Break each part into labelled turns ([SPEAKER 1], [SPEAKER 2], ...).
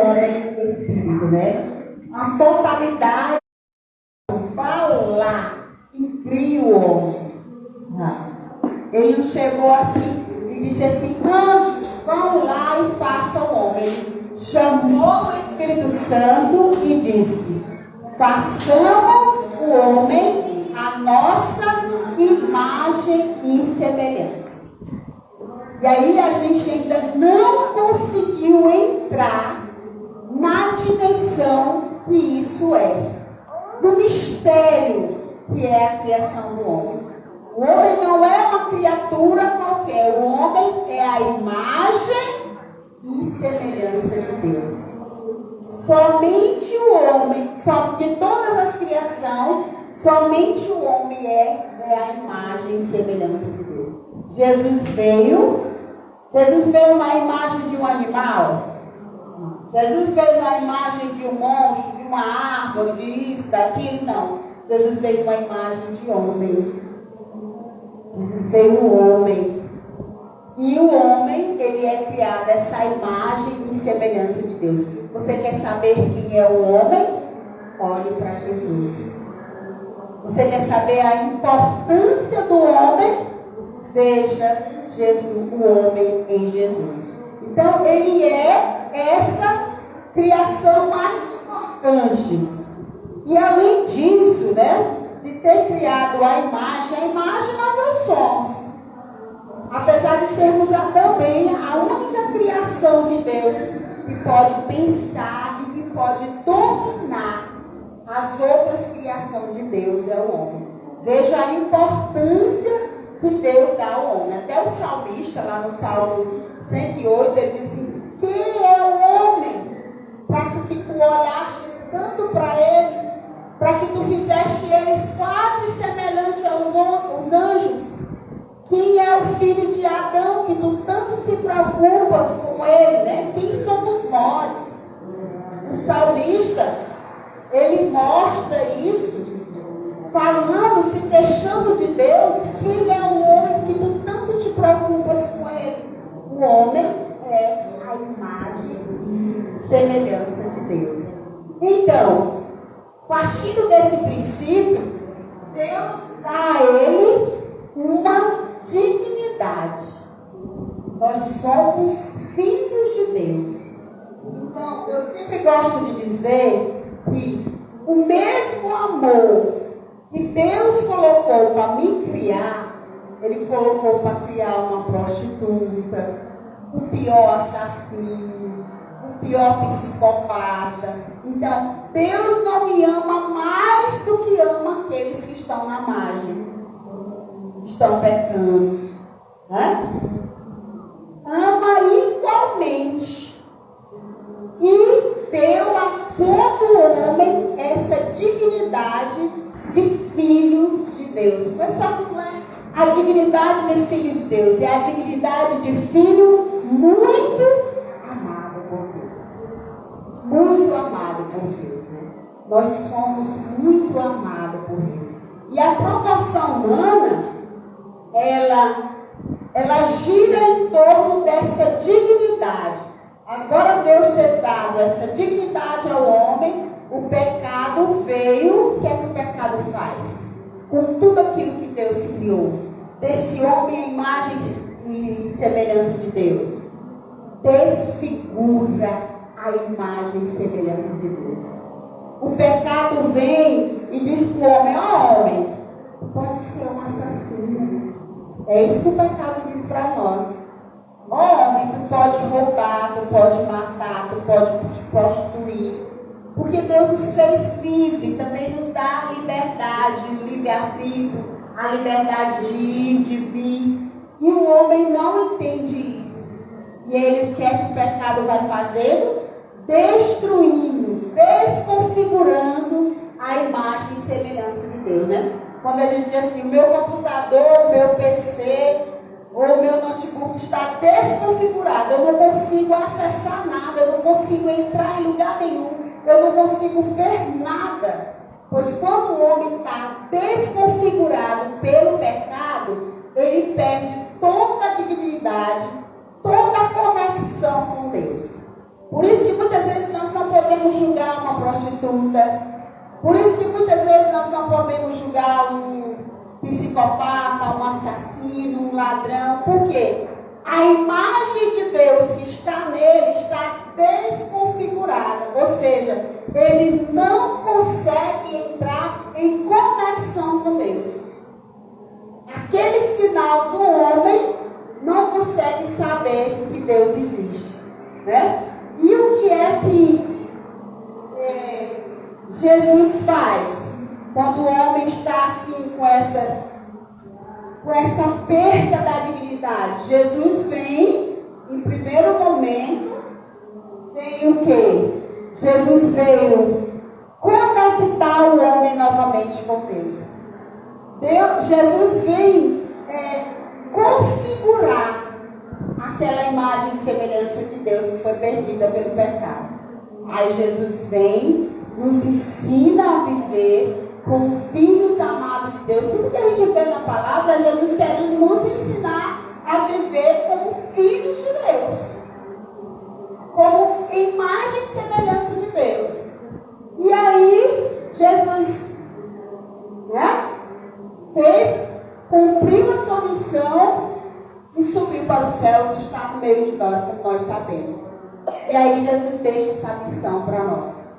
[SPEAKER 1] era em espírito, né? A totalidade falar e cria o homem. Ele não chegou assim e disse assim: anjos, vão lá e façam o homem. Ele chamou o Espírito Santo e disse: façamos o homem a nossa imagem e semelhança. E aí a gente ainda não conseguiu entrar na dimensão que isso é, no mistério que é a criação do homem. O homem não é uma criatura qualquer, o homem é a imagem e semelhança de Deus. Somente o homem, de todas as criações, somente o homem é a imagem e semelhança de Deus. Jesus veio na imagem de um animal. Jesus veio na imagem de um monstro, de uma árvore, de isso, daquilo, não. Jesus veio na imagem de homem. Jesus veio o homem. E o homem, ele é criado essa imagem e semelhança de Deus. Você quer saber quem é o homem? Olhe para Jesus. Você quer saber a importância do homem? Veja Jesus, o homem em Jesus. Então, ele é essa criação mais importante. E além disso, né, de ter criado a imagem nós somos. Apesar de sermos também a única criação de Deus que pode pensar e que pode dominar as outras criações de Deus, é o homem. Veja a importância que Deus dá ao homem. Até o salmista, lá no Salmo 108, ele disse: quem é o homem para que tu olhaste tanto para ele, para que tu fizeste eles quase semelhante aos anjos? Quem é o filho de Adão que tu tanto se preocupas com ele, né? Quem somos nós? O salmista, ele mostra isso, falando, se queixando de Deus. Quem é o homem que tu tanto te preocupas com ele? O homem é a imagem e semelhança de Deus. Então, partindo desse princípio, Deus dá a ele uma dignidade. Nós somos filhos de Deus. Então, eu sempre gosto de dizer que o mesmo amor que Deus colocou para me criar, Ele colocou para criar uma prostituta, o pior assassino, o pior psicopata. Então, Deus não me ama mais do que ama aqueles que estão na margem, estão pecando, né? Ama igualmente. E deu a todo homem essa dignidade de filho de Deus. Mas sabe como é a dignidade de filho de Deus? É a dignidade de filho muito amado por Deus. Muito amado por Deus, né? Nós somos muito amados por Deus. E a proporção humana, ela gira em torno dessa dignidade. Agora Deus ter dado essa dignidade ao homem, o pecado veio. O que é que o pecado faz? Com tudo aquilo que Deus criou, desse homem a imagem e semelhança de Deus, desfigura a imagem e semelhança de Deus. O pecado vem e diz para o homem: ó homem, pode ser um assassino. É isso que o pecado diz para nós. Ó homem, tu pode roubar, tu pode matar, tu pode prostituir. Porque Deus nos fez livre, também nos dá a liberdade, o livre-arbítrio, a liberdade de ir, de vir. E o homem não entende isso. E ele quer que o pecado vai fazendo? Destruindo, desconfigurando a imagem e semelhança de Deus, né? Quando a gente diz assim: o meu computador, o meu PC, ou o meu notebook está desconfigurado, eu não consigo acessar nada, eu não consigo entrar em lugar nenhum, eu não consigo ver nada. Pois quando o homem está desconfigurado pelo pecado, ele perde toda a dignidade, toda a conexão com Deus. Por isso que muitas vezes nós podemos julgar uma prostituta. Por isso que muitas vezes nós não podemos julgar um psicopata, um assassino, um ladrão. Por quê? A imagem de Deus que está nele está desconfigurada. Ou seja, ele não consegue entrar em conexão com Deus. Aquele sinal do homem não consegue saber que Deus existe, né? E o que é que Jesus faz quando o homem está assim com essa perda da dignidade? Jesus vem, em primeiro momento, vem o quê? Jesus veio conectar o homem novamente com Deus. Jesus vem configurar aquela imagem e semelhança de Deus que foi perdida pelo pecado. Aí Jesus vem, nos ensina a viver como filhos amados de Deus. Tudo que a gente vê na palavra, Jesus querendo nos ensinar a viver como filhos de Deus, como imagem e semelhança de Deus. E aí Jesus, né, cumpriu a sua missão e subiu para os céus e está no meio de nós, como nós sabemos. E aí Jesus deixa essa missão para nós.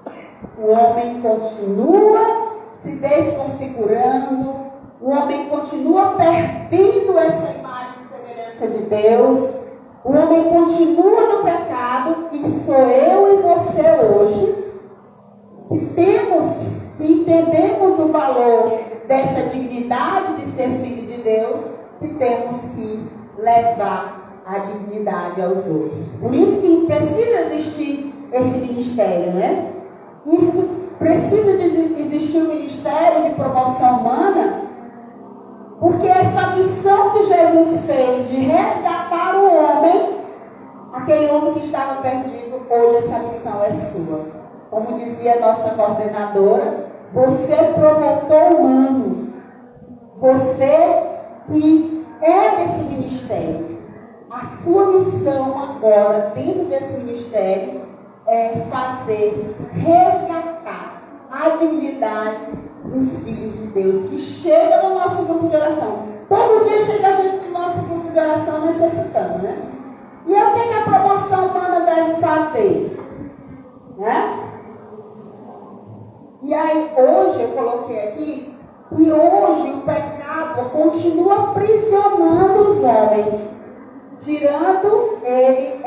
[SPEAKER 1] O homem continua se desconfigurando, o homem continua perdendo essa imagem e semelhança de Deus, o homem continua no pecado, e sou eu e você hoje que entendemos o valor dessa dignidade de ser filho de Deus, que temos que levar a dignidade aos outros. Por isso que precisa existir esse ministério, né? Isso precisa existir um ministério de promoção humana, porque essa missão que Jesus fez de resgatar o homem, aquele homem que estava perdido, hoje essa missão é sua. Como dizia a nossa coordenadora, você é promotor humano. Você que é desse ministério. A sua missão agora, dentro desse ministério, é resgatar a dignidade dos filhos de Deus, que chega no nosso grupo de oração. Todo dia chega a gente no nosso grupo de oração necessitando, né? E aí, o que a promoção humana deve fazer? Né? E aí, hoje, eu coloquei aqui, que hoje o pecado continua aprisionando os homens, tirando ele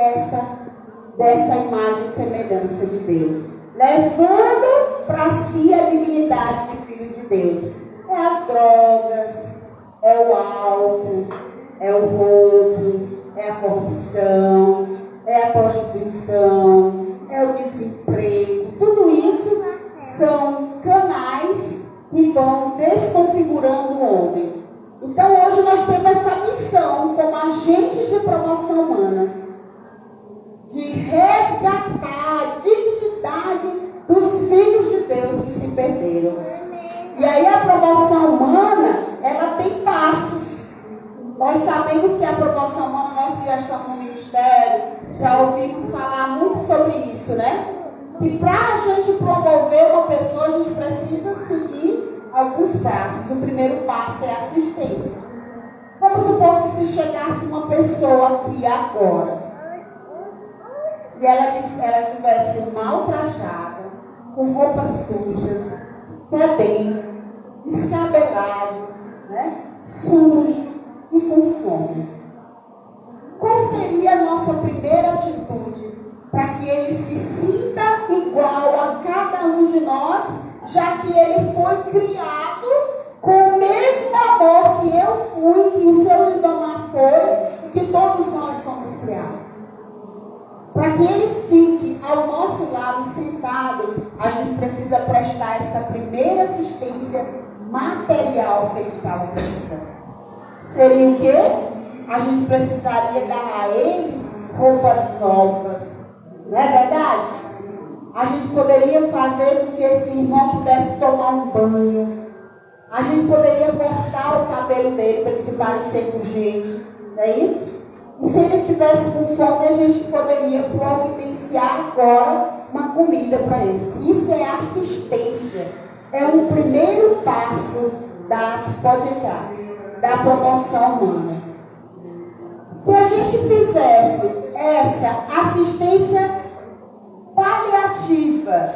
[SPEAKER 1] dessa imagem e semelhança de Deus, levando para si a dignidade de filho de Deus. É as drogas, é o álcool, é o roubo, é a corrupção, é a prostituição, é o desemprego. Tudo isso são canais que vão desconfigurando o homem. Então hoje nós temos essa missão como agentes de promoção humana, de resgatar a dignidade dos filhos de Deus que se perderam. E aí a promoção humana, ela tem passos. Nós sabemos que a promoção humana, nós que já estamos no ministério, já ouvimos falar muito sobre isso, né? Que para a gente promover uma pessoa, a gente precisa seguir alguns passos. O primeiro passo é assistência. Vamos supor que se chegasse uma pessoa aqui agora, e ela estivesse mal trajada, com roupas sujas, fedendo, descabelado, né? Sujo e com fome. Qual seria a nossa primeira atitude para que ele se sinta igual a cada um de nós, já que ele foi criado com o mesmo amor que eu fui, que o seu Lindomar foi, que todos nós fomos criados? Para que ele fique ao nosso lado sentado, a gente precisa prestar essa primeira assistência material que ele estava precisando. Seria o quê? A gente precisaria dar a ele roupas novas. Não é verdade? A gente poderia fazer com que esse irmão pudesse tomar um banho. A gente poderia cortar o cabelo dele para ele se parecer com gente. Não é isso? E se ele tivesse com fome, a gente poderia providenciar agora uma comida para eles. Isso é assistência. É um primeiro passo da promoção humana. Se a gente fizesse essa assistência paliativa,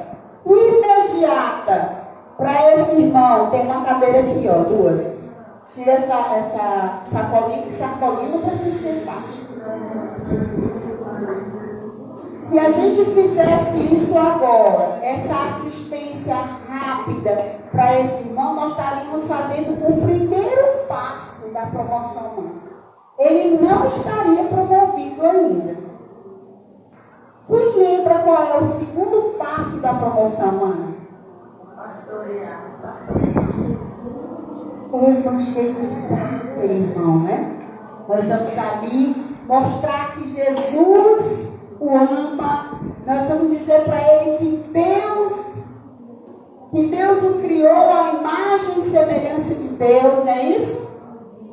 [SPEAKER 1] imediata, para esse irmão, tem uma cadeira aqui, ó, duas. Tira essa sacolinha, que sacolinha não precisa sentar. Se a gente fizesse isso agora, essa assistência rápida para esse irmão, nós estaríamos fazendo o primeiro passo da promoção humana. Ele não estaria promovido ainda. Quem lembra qual é o segundo passo da promoção humana? Pastorear. Evangelizar aquele irmão, né? Nós vamos ali mostrar que Jesus o ama. Nós vamos dizer para ele que Deus o criou à imagem e semelhança de Deus, não é isso?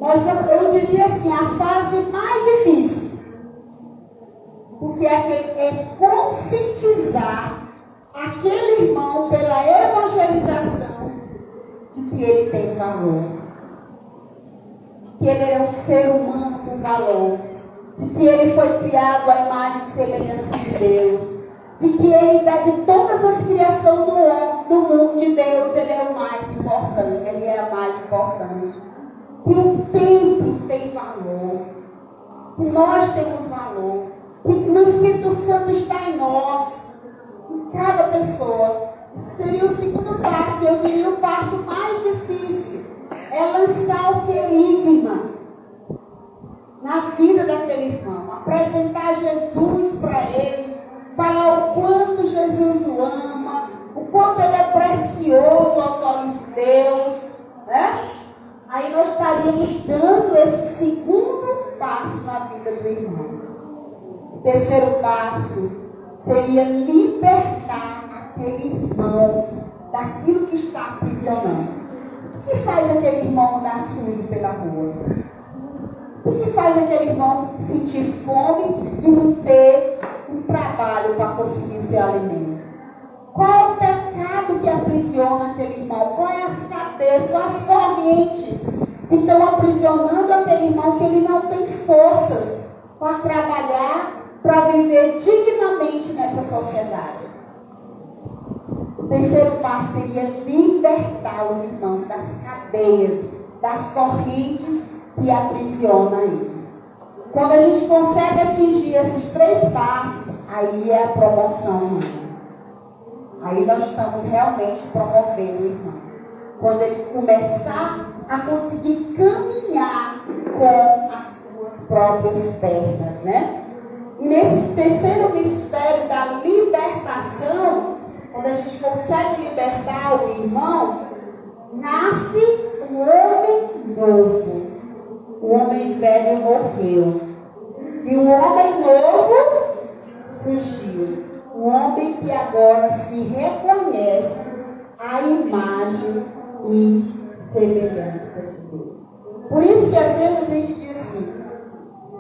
[SPEAKER 1] Eu diria assim, a fase mais difícil. Porque é conscientizar aquele irmão pela evangelização de que ele tem valor. Que ele é um ser humano com valor. De que ele foi criado à imagem e semelhança de Deus. De que ele, de todas as criações do mundo de Deus, ele é o mais importante. Ele é a mais importante. Que o tempo tem valor. Que nós temos valor. Que o Espírito Santo está em nós. Em cada pessoa. Seria o segundo passo. Eu diria o passo mais difícil. É lançar o querigma na vida daquele irmão. Apresentar Jesus para ele. Falar o quanto Jesus o ama. O quanto ele é precioso aos olhos de Deus. Né? Aí nós estaríamos dando esse segundo passo na vida do irmão. O terceiro passo seria libertar aquele irmão daquilo que está aprisionando. O que faz aquele irmão andar sujo pela rua? O que faz aquele irmão sentir fome e não ter um trabalho para conseguir seu alimento? Qual é o pecado que aprisiona aquele irmão? Quais as cadeias, quais as correntes que estão aprisionando aquele irmão que ele não tem forças para trabalhar, para viver dignamente nessa sociedade? O terceiro passo seria libertar os irmãos das cadeias, das correntes que aprisionam ele. Quando a gente consegue atingir esses três passos, aí é a promoção humana. Aí nós estamos realmente promovendo o irmão. Quando ele começar a conseguir caminhar com as suas próprias pernas, né? E nesse terceiro mistério da libertação, quando a gente consegue libertar o irmão, nasce um homem novo. O homem velho morreu. E o homem novo surgiu. Um homem que agora se reconhece a imagem e semelhança de Deus. Por isso que às vezes a gente diz assim,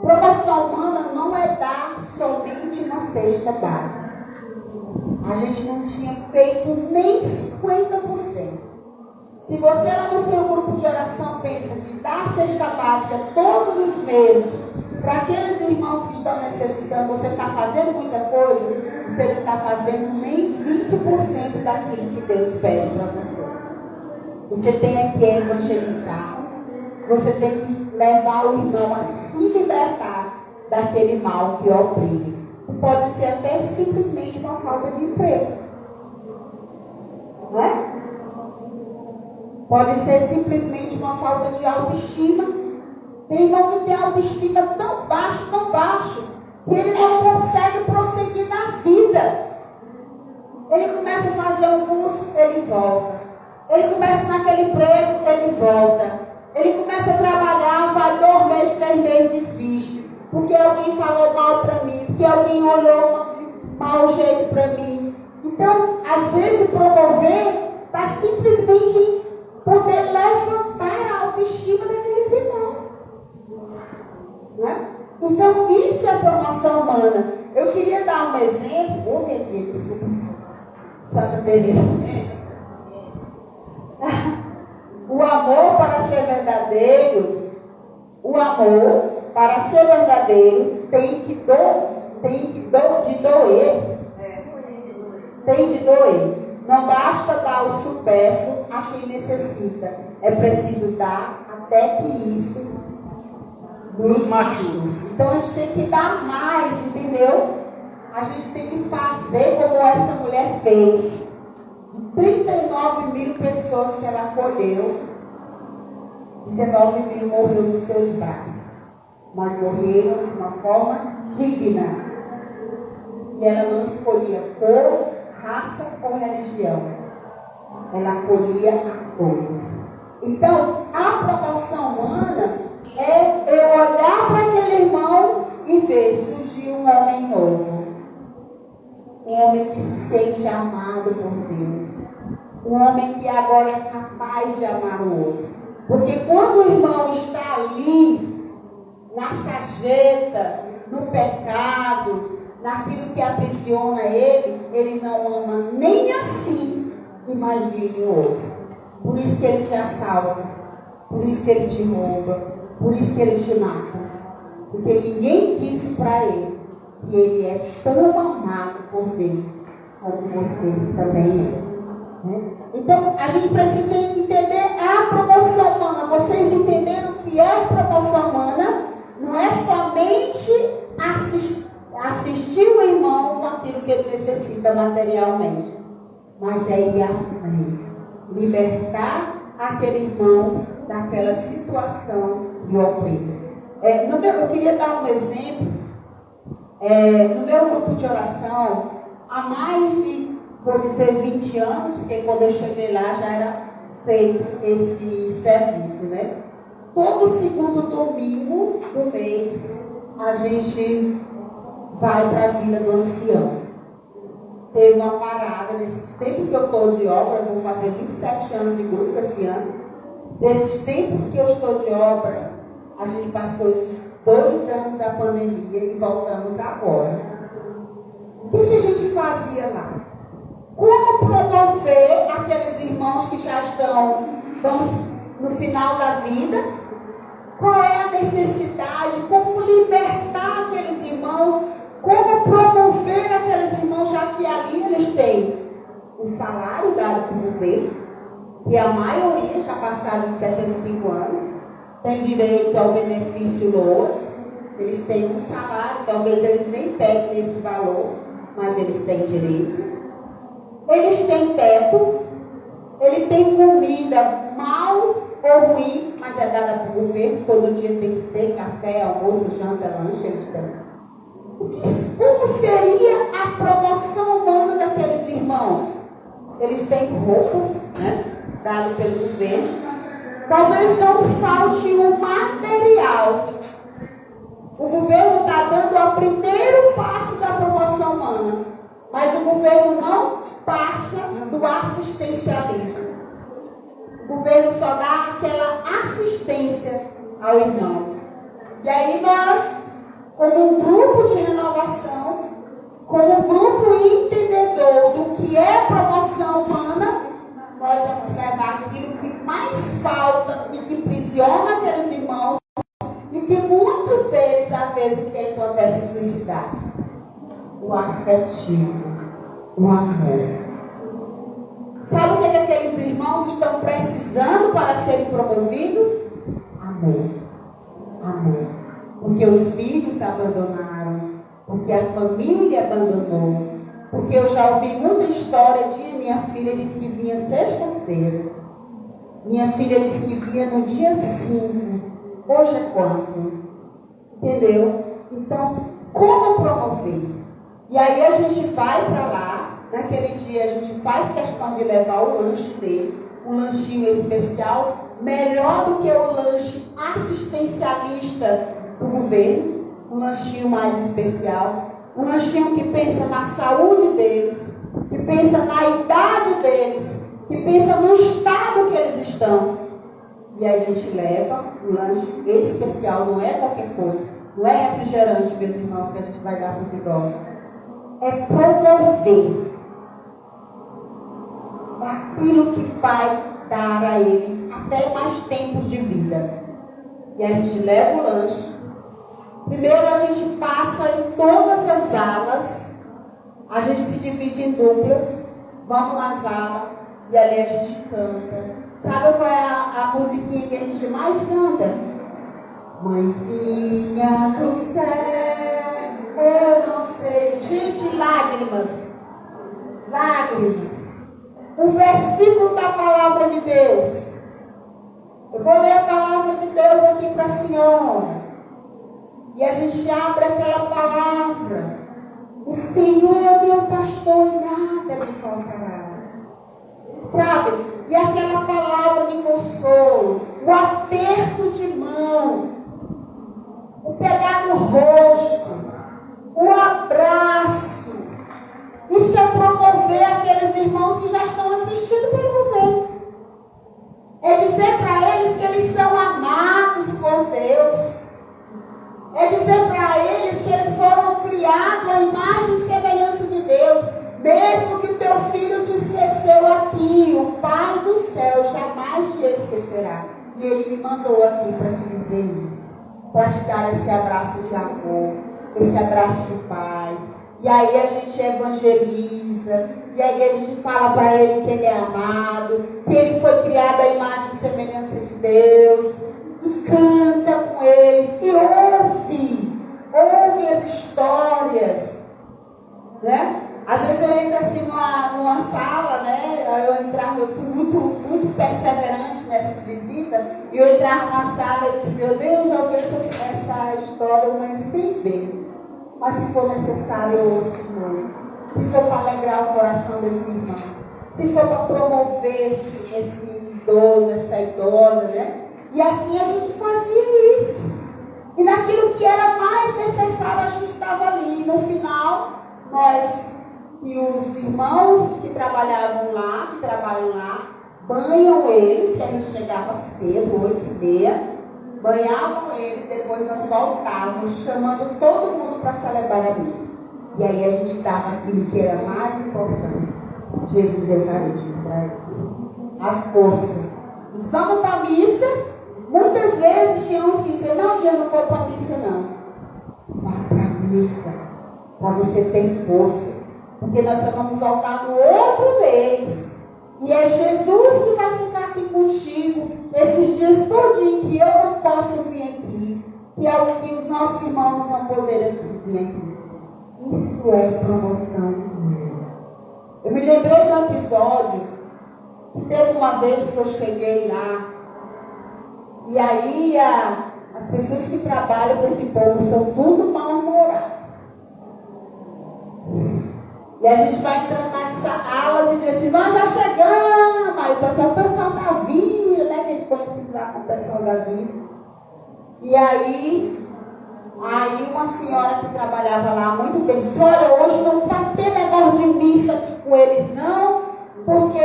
[SPEAKER 1] promoção humana não é dar somente uma cesta básica. A gente não tinha feito nem 50%. Se você lá no seu grupo de oração pensa de dar a cesta básica todos os meses para aqueles irmãos que estão necessitando, você está fazendo muita coisa, você não está fazendo nem 20% daquilo que Deus pede para você. Você tem que evangelizar. Você tem que levar o irmão a se libertar daquele mal que o oprime. Pode ser até simplesmente uma falta de emprego. Não é? Pode ser simplesmente uma falta de autoestima. Tem irmão que tem autoestima tão baixo, que ele não consegue prosseguir na vida. Ele começa a fazer um curso, ele volta. Ele começa naquele emprego, ele volta. Ele começa a trabalhar, vai 2 meses, 3 meses, desiste. Porque alguém falou mal para mim, porque alguém olhou mau jeito para mim. Então, às vezes, promover está simplesmente em poder levantar a autoestima daqueles irmãos. Não é? Então, isso é a promoção humana. Eu queria dar um exemplo, Santa Teresa. O amor para ser verdadeiro, tem de doer. Não basta dar o supérfluo a quem necessita. É preciso dar até que isso nos machuque. Então a gente tem que dar mais, entendeu? A gente tem que fazer como essa mulher fez. De 39 mil pessoas que ela acolheu, 19 mil morreram nos seus braços. Mas morreram de uma forma digna. E ela não escolhia cor, raça ou religião. Ela acolhia a todos. Então, a promoção humana é eu olhar para aquele irmão e ver surgir um homem novo. Um homem que se sente amado por Deus. Um homem que agora é capaz de amar o outro. Porque quando o irmão está ali, na sarjeta, no pecado, naquilo que aprisiona ele não ama nem assim, imagine o outro. Por isso que ele te assalta, por isso que ele te rouba, por isso que ele te mata. Porque ninguém disse para ele que ele é tão amado por Deus como você também é. Né? Então, a gente precisa entender a promoção humana. Vocês entenderam o que é promoção humana? Não é somente assistir o irmão com aquilo que ele necessita materialmente, mas é ir além, libertar aquele irmão daquela situação de opressão. Eu queria dar um exemplo. No meu grupo de oração, há mais de, vou dizer, 20 anos, porque quando eu cheguei lá já era feito esse serviço, né? Todo segundo domingo do mês, a gente vai para a vida do ancião. Teve uma parada, nesses tempos que eu estou de obra, eu vou fazer 27 anos de grupo esse ano. Desses tempos que eu estou de obra, a gente passou esses 2 anos da pandemia e voltamos agora. O que a gente fazia lá? Como promover aqueles irmãos que já estão no final da vida? Qual é a necessidade? Como libertar aqueles irmãos? Como promover aqueles irmãos, já que ali eles têm um salário dado por governo, que a maioria já passaram de 65 anos, tem direito ao benefício LOAS, eles têm um salário, talvez eles nem peguem esse valor, mas eles têm direito. Eles têm teto, ele tem comida mal ou ruim, mas é dada por governo, todo dia tem que ter café, almoço, janta, lanche, eles têm. Como seria a promoção humana daqueles irmãos? Eles têm roupas, né, dadas pelo governo. Talvez não falte o material. O governo está dando o primeiro passo da promoção humana, mas o governo não passa do assistencialismo. O governo só dá aquela assistência ao irmão. E aí nós, como um grupo de renovação, como um grupo entendedor do que é promoção humana, nós vamos levar aquilo que mais falta e que aprisiona aqueles irmãos e que muitos deles, às vezes, que acontece suicidar. O afetivo, o amor. Sabe o que aqueles irmãos estão precisando para serem promovidos? Amor. Amor. Porque os filhos abandonaram, porque a família abandonou, porque eu já ouvi muita história de minha filha disse que vinha sexta-feira, minha filha disse que vinha no dia 5, hoje é quanto? Entendeu? Então, como promover? E aí a gente vai para lá, naquele dia a gente faz questão de levar o lanche dele, um lanchinho especial, melhor do que o lanche assistencialista do governo, um lanchinho mais especial, um lanchinho que pensa na saúde deles, que pensa na idade deles, que pensa no estado que eles estão. E aí a gente leva um lanche especial, não é qualquer coisa, não é refrigerante, meus irmãos, que a gente vai dar para os idosos. É promover. naquilo que vai dar a ele até mais tempos de vida. E a gente leva o lanche. Primeiro a gente passa em todas as alas, a gente se divide em duplas, vamos nas alas e ali a gente canta. Sabe qual é a musiquinha que a gente mais canta? Mãezinha do céu, eu não sei. Gente, lágrimas. Lágrimas. Um versículo da palavra de Deus. Eu vou ler a palavra de Deus aqui para a senhora. E a gente abre aquela palavra. O Senhor é meu pastor e nada me faltará. Sabe? E aquela palavra de consolo. O aperto de mão. O pegar no rosto. O abraço. Isso é promover aqueles irmãos que já estão assistindo pelo governo. É dizer para eles que eles são amados por Deus. É dizer para eles que eles foram criados à imagem e semelhança de Deus. Mesmo que teu filho te esqueceu aqui, o Pai do céu jamais te esquecerá. E Ele me mandou aqui para te dizer isso. Para te dar esse abraço de amor, esse abraço de paz. E aí a gente evangeliza. E aí a gente fala para ele que ele é amado, que ele foi criado à imagem e semelhança de Deus. E canta com eles. E ouve as histórias. Né? Às vezes eu entro assim numa sala, né? Eu fui muito perseverante nessas visitas. E eu entrava na sala e disse, meu Deus, já ouvi essa história umas 100 vezes. Mas se for necessário, eu ouço de novo. Se for para alegrar o coração desse irmão. Se for para promover esse idoso, essa idosa, né? E assim a gente fazia isso. E naquilo que era mais necessário, a gente estava ali. E no final, nós e os irmãos que trabalhavam lá, que trabalham lá, banham eles, que a gente chegava cedo, 8h30. Banhavam eles, depois nós voltávamos, chamando todo mundo para celebrar a missa. E aí a gente dava aquilo que era mais importante. Jesus Eucarístico para eles. A força. Eles vamos para a missa. Muitas vezes tinha uns que diziam, não, eu não vou para a missa não. Vá para a missa. Para você ter forças. Porque nós só vamos voltar no outro mês. E é Jesus que vai ficar aqui contigo esses dias todinhos que eu não posso vir aqui, que é o que os nossos irmãos vão poder vir aqui. Isso é promoção. Eu me lembrei de um episódio que teve uma vez que eu cheguei lá, e aí as pessoas que trabalham com esse povo são tudo mal-humorados. E a gente vai entrando nas alas e diz assim, nós já chegamos, aí o pessoal da vida, né? Que a gente conhece lá com o pessoal da vida. E aí uma senhora que trabalhava lá há muito tempo disse, olha, hoje não vai ter negócio de missa aqui com eles, não, porque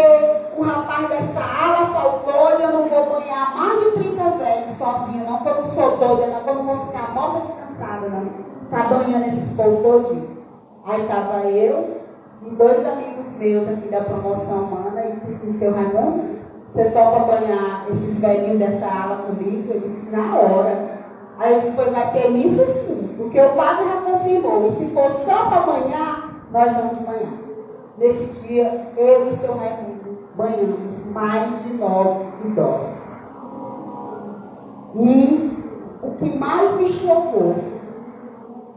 [SPEAKER 1] o rapaz dessa ala faltou e eu não vou ganhar mais de 30 velhos sozinha, não, porque eu não sou doida, não, porque eu não vou ficar morta de cansada, não. Tá banhando esses povos todinho. Aí estava eu e 2 amigos meus aqui da promoção humana e disse assim, seu Raimundo, você topa banhar esses velhinhos dessa ala comigo? Eu disse, na hora. Aí eu disse, pois vai ter missa sim, porque o padre já confirmou. E se for só para banhar, nós vamos banhar. Nesse dia, eu e o seu Raimundo banhamos mais de 9 idosos. E o que mais me chocou,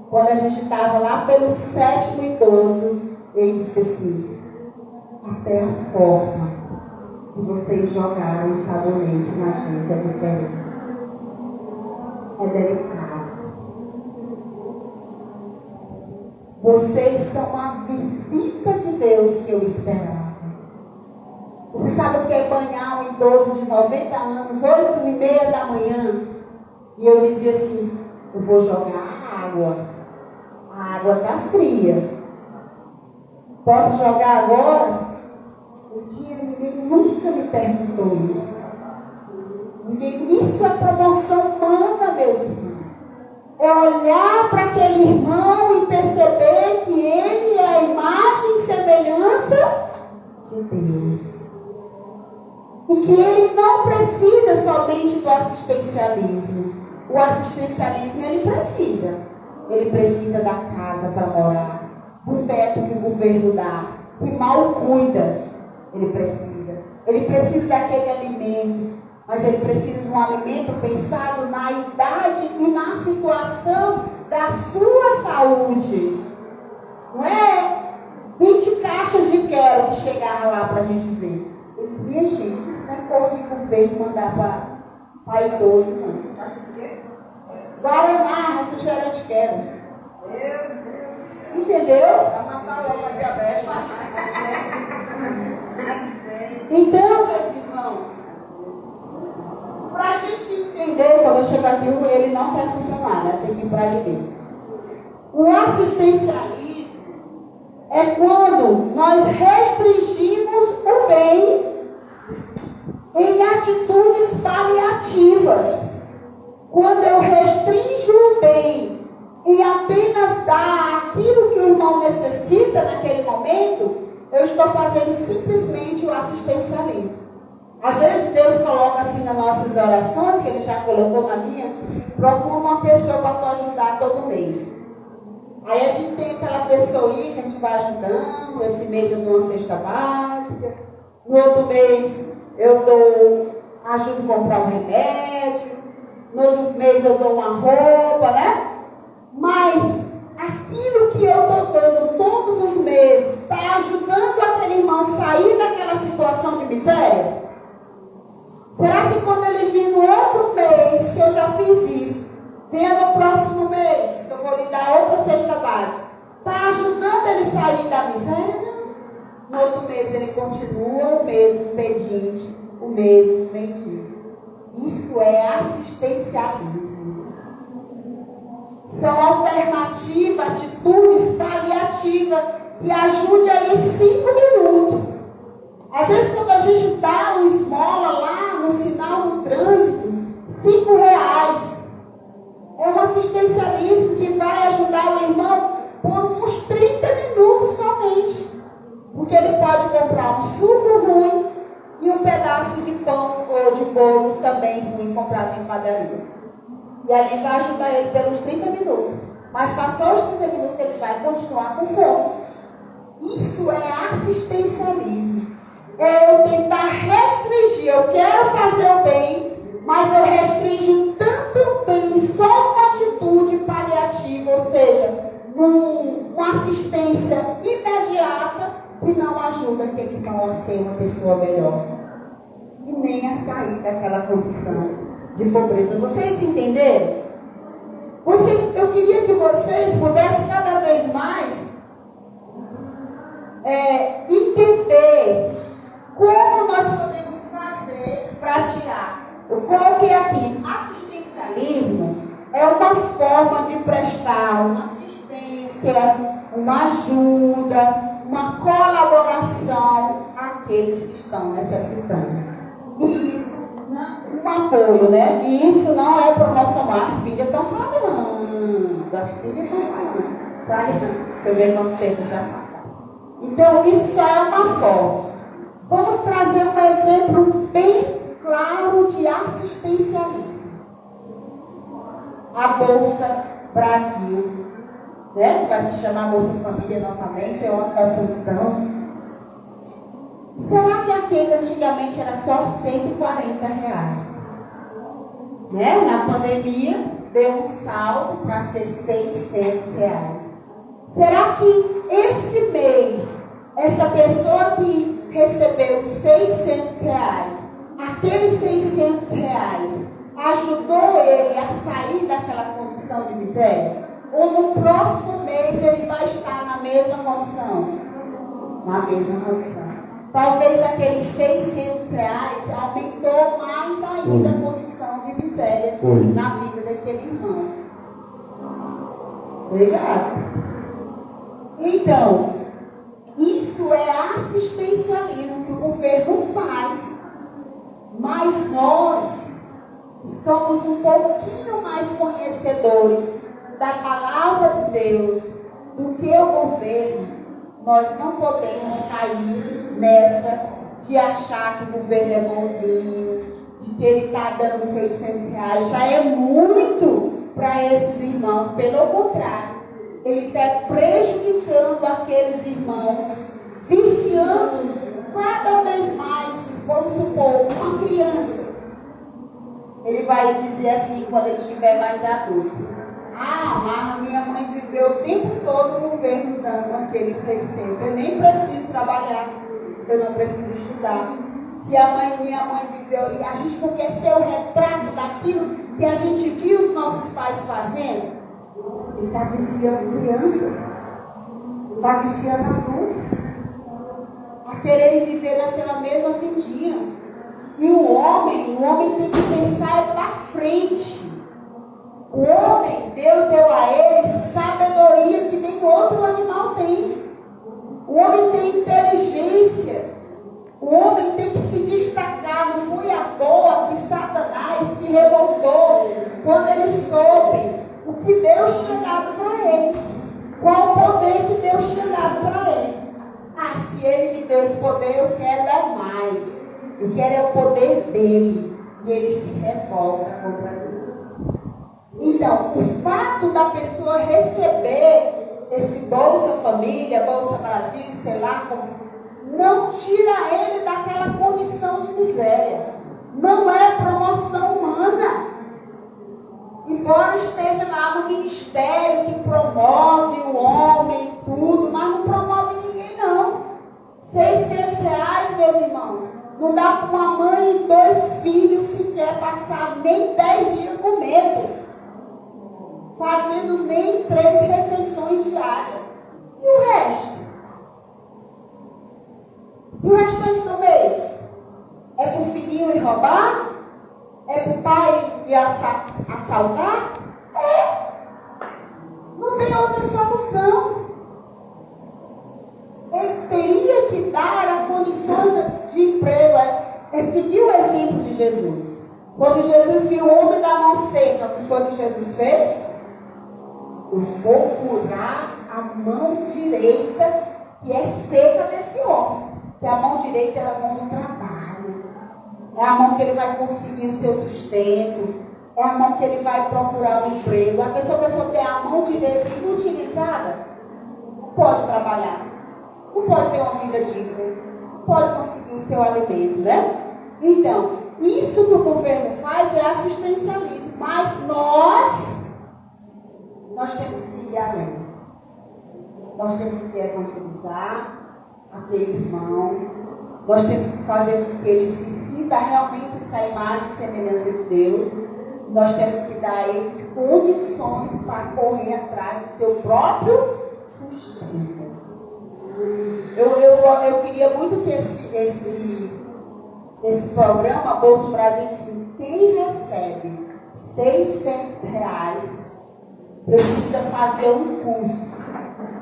[SPEAKER 1] quando a gente estava lá pelo 7º idoso, ele disse assim, até a forma que vocês jogaram o sabonete na gente é diferente. É delicado. Vocês são a visita de Deus que eu esperava. Você sabe o que é banhar um idoso de 90 anos, 8h30 da manhã? E eu dizia assim, eu vou jogar água. A água está fria. Posso jogar agora? Ninguém nunca me perguntou isso. Isso é promoção humana, meus irmãos. É olhar para aquele irmão e perceber que ele é a imagem e semelhança de Deus. E que ele não precisa somente do assistencialismo. O assistencialismo ele precisa. Ele precisa da casa para morar, do teto que o governo dá, que mal cuida. Ele precisa. Ele precisa daquele alimento, mas ele precisa de um alimento pensado na idade e na situação da sua saúde. Não é 20 caixas de quero que chegaram lá para a gente ver. Eles viam, gente, isso não é cor de governo mandar para idoso, não. Acho que Guaraná, refrigerante quero. Entendeu? Então, meus irmãos, para a gente entender, quando eu chego aqui, ele não quer funcionar, né? Tem que ir para ele. O assistencialismo é quando nós restringimos o bem em atitudes paliativas. Quando eu restringo o bem em apenas dar aquilo que o irmão necessita naquele momento, eu estou fazendo simplesmente o assistencialismo. Às vezes Deus coloca assim nas nossas orações, que Ele já colocou na minha, procura uma pessoa para tu ajudar todo mês. Aí a gente tem aquela pessoinha que a gente vai ajudando, esse mês eu dou uma cesta básica, no outro mês eu ajudo a comprar um remédio, no outro mês eu dou uma roupa, né? Mas aquilo que eu estou dando todos os meses está ajudando aquele irmão a sair daquela situação de miséria? Será que quando ele vir no outro mês que eu já fiz isso, venha no próximo mês que eu vou lhe dar outra cesta básica, está ajudando ele a sair da miséria? No outro mês ele continua o mesmo pedinte, o mesmo mendigo. Isso é assistencialismo. São alternativas, atitudes paliativas que ajudem ali 5 minutos. Às vezes quando a gente dá uma esmola lá no sinal do trânsito, R$5. É um assistencialismo que vai ajudar o irmão por uns 30 minutos somente. Porque ele pode comprar um suco ruim e um pedaço de pão ou de bolo também ruim comprado em padaria. E ali vai ajudar ele pelos 30 minutos. Mas passou os 30 minutos, ele vai continuar com fome. Isso é assistencialismo. É eu tentar restringir. Eu quero fazer o bem, mas eu restringo tanto o bem, só uma atitude paliativa, ou seja, uma assistência imediata que não ajuda aquele irmão a ser uma pessoa melhor. E nem a sair daquela condição de pobreza. Vocês entenderam? Eu queria que vocês pudessem cada vez mais entender como nós podemos fazer para tirar. Eu coloquei aqui, assistencialismo é uma forma de prestar uma assistência, uma ajuda, uma colaboração àqueles que estão necessitando. E isso, um apoio, né? E isso não é promocionar. As filhas estão falando. As filhas estão falando. Tá aí, deixa eu ver quanto tempo já fala. Então, isso só é uma forma. Vamos trazer um exemplo bem claro de assistencialismo. A Bolsa Brasil, né? Que vai se chamar Bolsa Família novamente, é uma confusão. Será que aquele antigamente era só R$140? Né? Na pandemia, deu um salto para ser R$600. Será que esse mês, essa pessoa que recebeu R$600, aqueles R$600 ajudou ele a sair daquela condição de miséria? Ou no próximo mês ele vai estar na mesma condição? Na mesma condição. Talvez aqueles R$600 aumentou mais ainda a condição de miséria na vida daquele irmão. Obrigado. Então, isso é assistencialismo que o governo faz. Mas nós somos um pouquinho mais conhecedores da palavra de Deus do que o governo. Nós não podemos cair nessa de achar que o governo é bonzinho, de que ele está dando R$ 600, já é muito para esses irmãos. Pelo contrário, ele está prejudicando aqueles irmãos, viciando cada vez mais. Vamos supor, uma criança. Ele vai dizer assim, quando ele estiver mais adulto: ah, mas minha mãe viveu o tempo todo no governo dando aqueles 600. Eu nem preciso trabalhar, eu não preciso estudar. Se minha mãe viveu ali, a gente não quer ser o retrato daquilo que a gente viu os nossos pais fazendo. Ele está viciando crianças, está viciando adultos, a querer viver naquela mesma vidinha. E o homem tem que pensar para frente. O homem, Deus deu a ele sabedoria que nem outro animal tem. O homem tem inteligência. O homem tem que se destacar. Não foi à toa que Satanás se revoltou quando ele soube o que Deus tinha dado para ele. Qual o poder que Deus tinha dado para ele. Ah, se ele me deu esse poder, eu quero dar mais. Eu quero é o poder dele. E ele se revolta contra Deus. Então, o fato da pessoa receber esse Bolsa Família, Bolsa Brasil, sei lá como, não tira ele daquela condição de miséria. Não é promoção humana. Embora esteja lá no ministério que promove o homem e tudo, mas não promove ninguém não. R$ 600, meus irmãos, não dá para uma mãe e 2 filhos sequer passar nem 10 dias comendo, fazendo nem 3 refeições diárias. E o resto? E o restante do mês? É para o filhinho ir roubar? É para o pai ir assaltar? Não tem outra solução. Ele teria que dar a condições de emprego. É seguir o exemplo de Jesus. Quando Jesus viu o homem da mão seca, o que foi que Jesus fez? Eu vou curar a mão direita que é seca desse homem. Que a mão direita é a mão do trabalho. É a mão que ele vai conseguir o seu sustento. É a mão que ele vai procurar um emprego. A pessoa tem a mão direita inutilizada, não pode trabalhar. Não pode ter uma vida digna. Não pode conseguir o seu alimento, né? Então, isso que o governo faz é assistencialismo. Mas nós temos que ir além. Nós temos que evangelizar aquele irmão. Nós temos que fazer com que ele se sinta realmente essa imagem e semelhança de Deus. Nós temos que dar a eles condições para correr atrás do seu próprio sustento. Eu queria muito que esse programa, Bolsa Brasil, disse: quem recebe R$ 600 precisa fazer um curso.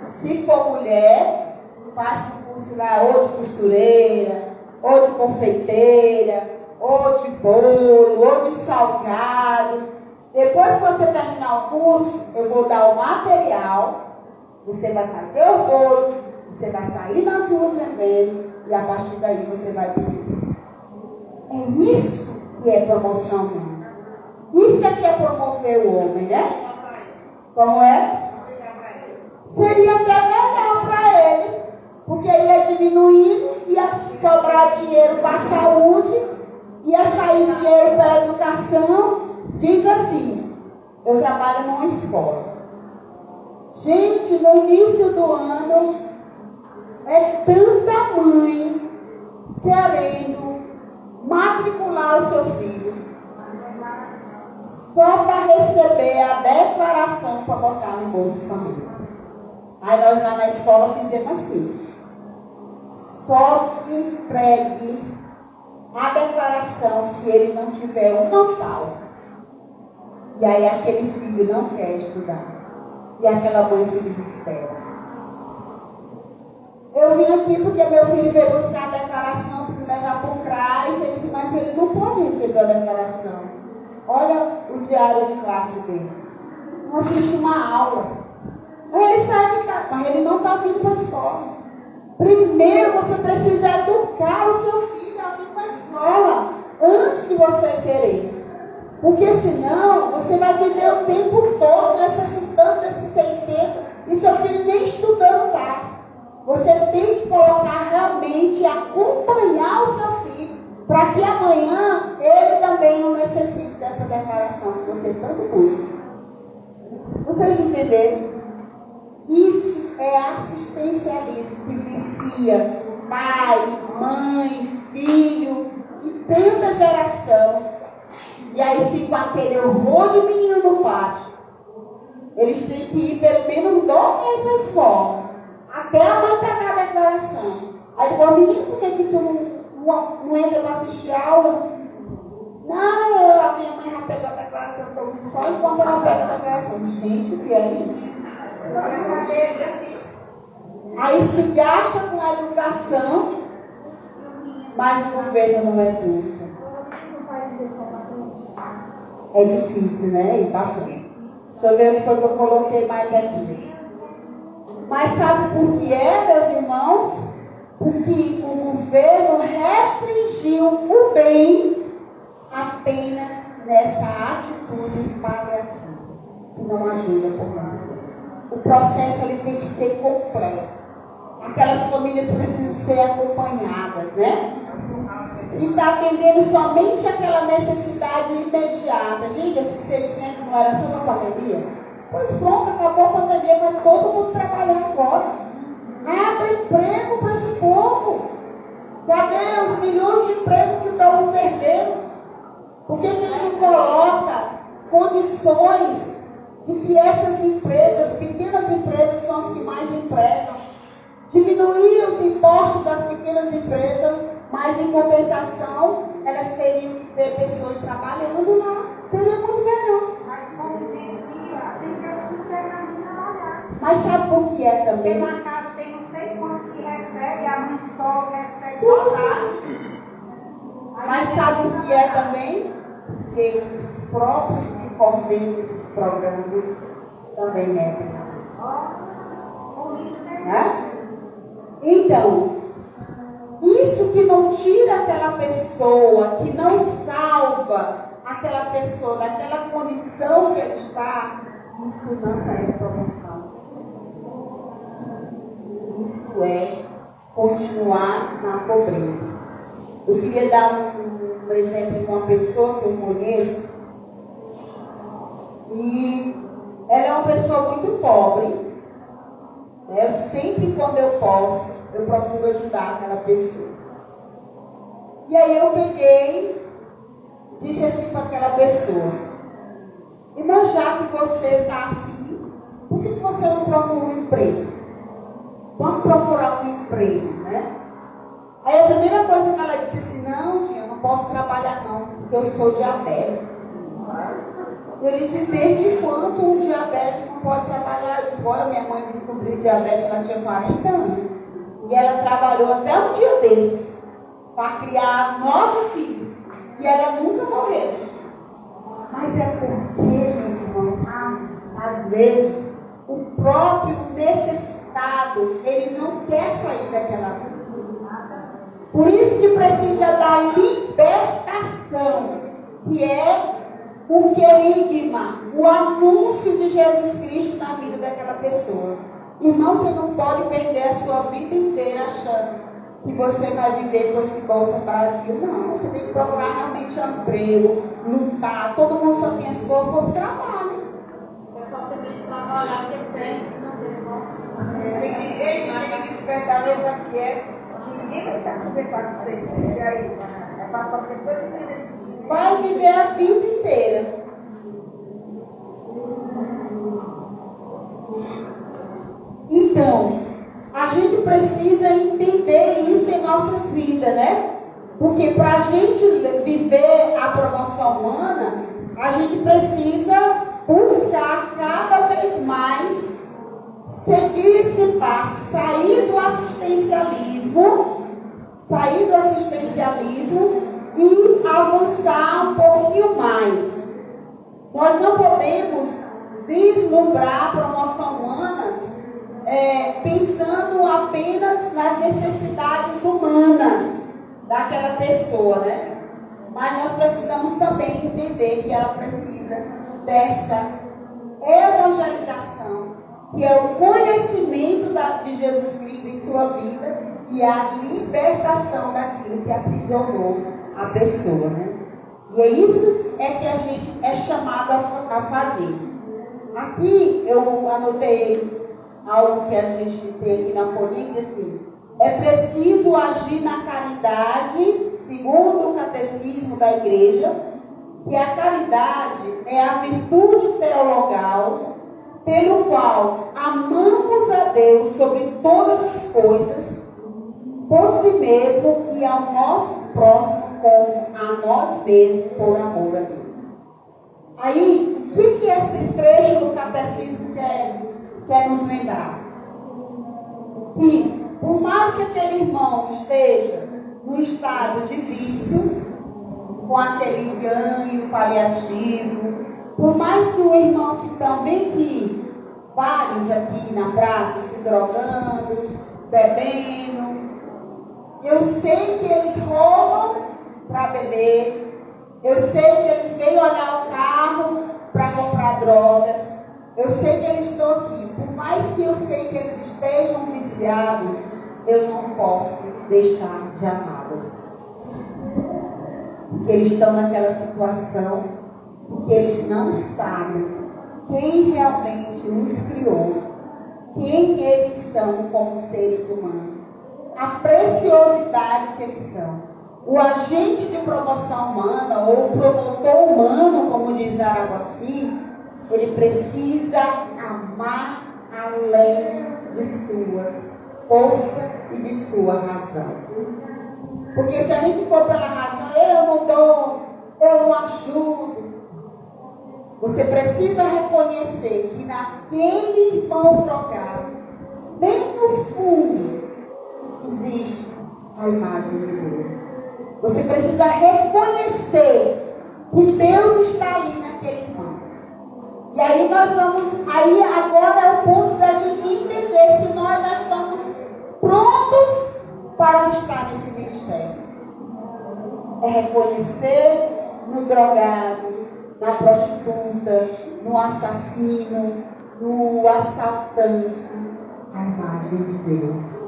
[SPEAKER 1] Se for mulher, faça um curso lá, ou de costureira, ou de confeiteira, ou de bolo, ou de salgado. Depois que você terminar o curso, eu vou dar o material, você vai fazer o bolo, você vai sair nas ruas vendendo, e a partir daí você vai pedir. É isso que é promoção humana. Isso é que é promover o homem, né? Como é? Seria até melhor para ele, porque ia diminuir, ia sobrar dinheiro para a saúde, ia sair dinheiro para a educação. Diz assim: eu trabalho numa escola. Gente, no início do ano, é tanta mãe querendo matricular o seu filho só para receber a declaração para botar no Bolsa Família. Aí nós lá na escola fizemos assim: só entregue a declaração se ele não tiver uma falta. E aí aquele filho não quer estudar. E aquela mãe se desespera. Eu vim aqui porque meu filho veio buscar a declaração para me levar para o CRAS. Ele disse: mas ele não pode receber a declaração. Olha o diário de classe dele. Não assiste uma aula. Aí ele sai de casa, mas ele não está vindo para a escola. Primeiro você precisa educar o seu filho. Porque senão você vai viver o tempo todo necessitando desses 600 e seu filho nem estudando tá. Você tem que colocar realmente, acompanhar o seu filho, para que amanhã ele também não necessite dessa declaração que você tanto busca. Vocês entenderam? Isso é assistencialismo que vicia pai, mãe, filho e tanta geração. E aí fica aquele horror de menino no pátio. Eles têm que ir pelo menos 2 meses para a escola, até a mãe pegar a declaração. Aí eu digo, menino, por que tu não entra para assistir aula? Não, a minha mãe já pegou a declaração, eu estou só enquanto ela pega a declaração. Gente, o que é isso? Aí se gasta com a educação, mas o governo não educa. É difícil, né? Ir para frente. Deixa eu ver onde foi que eu coloquei mais aqui. Mas sabe por que é, meus irmãos? Porque o governo restringiu o bem apenas nessa atitude paliativa, que não ajuda por nada. O processo ele tem que ser completo. Aquelas famílias precisam ser acompanhadas, né? E está atendendo somente aquela necessidade imediata. Gente, esses 600 não era só uma pandemia? Pois pronto, acabou a pandemia, vai todo mundo trabalhar agora. Nada emprego para esse povo. Cadê os milhões de empregos que o povo perdeu? Por que ele não coloca condições de que essas empresas, pequenas empresas, são as que mais empregam? Diminuir os impostos das pequenas empresas, mas em compensação, elas teriam que ter pessoas trabalhando lá. Seria muito melhor.
[SPEAKER 2] Mas como vicia, tem pessoas que querem trabalhar.
[SPEAKER 1] Mas sabe por que é também?
[SPEAKER 2] Porque na casa tem não sei quantos que recebe, a mãe só recebe
[SPEAKER 1] Pois
[SPEAKER 2] pagar.
[SPEAKER 1] Mas sabe o que é também? Porque os próprios que coordenam esses programas também negam. Né? Então, isso que não tira aquela pessoa, que não salva aquela pessoa daquela condição que ele está, isso não é promoção. Isso é continuar na pobreza. Eu queria dar um exemplo de uma pessoa que eu conheço, e ela é uma pessoa muito pobre. Eu sempre, quando eu posso, eu procuro ajudar aquela pessoa. E aí eu peguei, disse assim para aquela pessoa: irmã, já que você está assim, por que você não procura um emprego? Vamos procurar um emprego, né? Aí a primeira coisa que ela disse assim: não, tia, eu não posso trabalhar não, porque eu sou diabética. Eu disse: desde quando um diabético não pode trabalhar? Eu disse: olha, minha mãe descobriu diabetes, ela tinha 40 anos. E ela trabalhou até um dia desse, para criar 9 filhos. E ela nunca morreu. Mas é porque, meus irmãos, às vezes, o próprio necessitado, ele não quer sair daquela vida. Por isso que precisa da libertação, que é o querigma, o anúncio de Jesus Cristo na vida daquela pessoa. Irmão, você não pode perder a sua vida inteira achando que você vai viver com esse Bolsa Brasil. Não, você tem que procurar realmente um emprego, lutar. Todo mundo só tem esse corpo para o trabalho.
[SPEAKER 3] O pessoal tem que trabalhar porque tem, não tem negócio.
[SPEAKER 2] Tem que despertar nessa que é que ninguém vai se aposentar com 600. E aí, é passar o tempo todo inteiro nesse dia.
[SPEAKER 1] Vai viver a vida inteira. Então, a gente precisa entender isso em nossas vidas, né? Porque para a gente viver a promoção humana, a gente precisa buscar cada vez mais seguir esse passo, sair do assistencialismo e avançar um pouquinho mais. Nós não podemos vislumbrar a promoção humana pensando apenas nas necessidades humanas daquela pessoa, né? Mas nós precisamos também entender que ela precisa dessa evangelização, que é o conhecimento de Jesus Cristo em sua vida e a libertação daquilo que aprisionou a pessoa, né? E é isso que a gente é chamado a fazer. Aqui eu anotei algo que a gente tem aqui na folhinha, que assim: é preciso agir na caridade, segundo o catecismo da igreja, que a caridade é a virtude teologal pelo qual amamos a Deus sobre todas as coisas, por si mesmo e ao nosso próximo como a nós mesmos, por amor a Deus. Aí, o que esse trecho do catecismo quer nos lembrar? Que, por mais que aquele irmão esteja no estado de vício, com aquele ganho paliativo, por mais que o irmão que também que vários aqui na praça se drogando, bebendo, eu sei que eles roubam para beber, eu sei que eles vêm olhar o carro para comprar drogas, eu sei que eles estão aqui. Por mais que eu sei que eles estejam viciados, eu não posso deixar de amá-los. Porque eles estão naquela situação, porque eles não sabem quem realmente os criou, quem eles são como seres humanos, a preciosidade que eles são. O agente de promoção humana, ou o promotor humano, como diz Araguaci, ele precisa amar além de suas forças e de sua razão. Porque se a gente for pela razão, eu não dou, eu não ajudo. Você precisa reconhecer que naquele irmão drogado, bem no fundo, existe a imagem de Deus. Você precisa reconhecer que Deus está ali naquele irmão. E aí aí agora é o ponto da gente entender se nós já estamos prontos para estar nesse ministério. É reconhecer no drogado, na prostituta, no assassino, no assaltante, a imagem de Deus.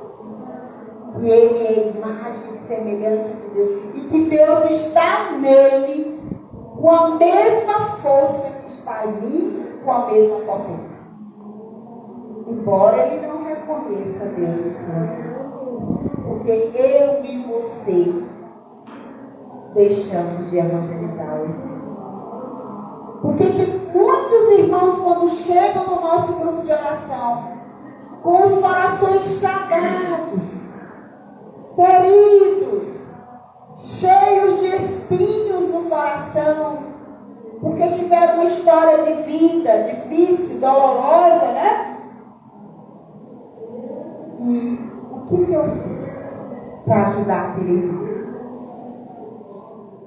[SPEAKER 1] E ele é imagem e semelhança de Deus. E que Deus está nele com a mesma força que está em mim, com a mesma potência. Embora ele não reconheça Deus em sua vida. Porque eu e você deixamos de evangelizar o irmão. Porque que muitos irmãos, quando chegam no nosso grupo de oração, com os corações chagados, feridos, cheios de espinhos no coração, porque tiveram uma história de vida difícil, dolorosa, né? E o que eu fiz para ajudar aquele irmão?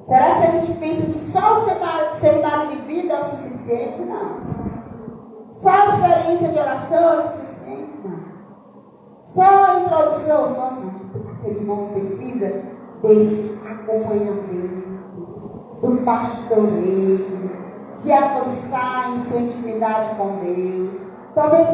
[SPEAKER 1] Será que a gente pensa que só o seminário de vida é o suficiente? Não. Só a experiência de oração é o suficiente? Não. Só a introdução? Não. Aquele irmão precisa desse acompanhamento, do pastoreio, de avançar em sua intimidade com Deus. Talvez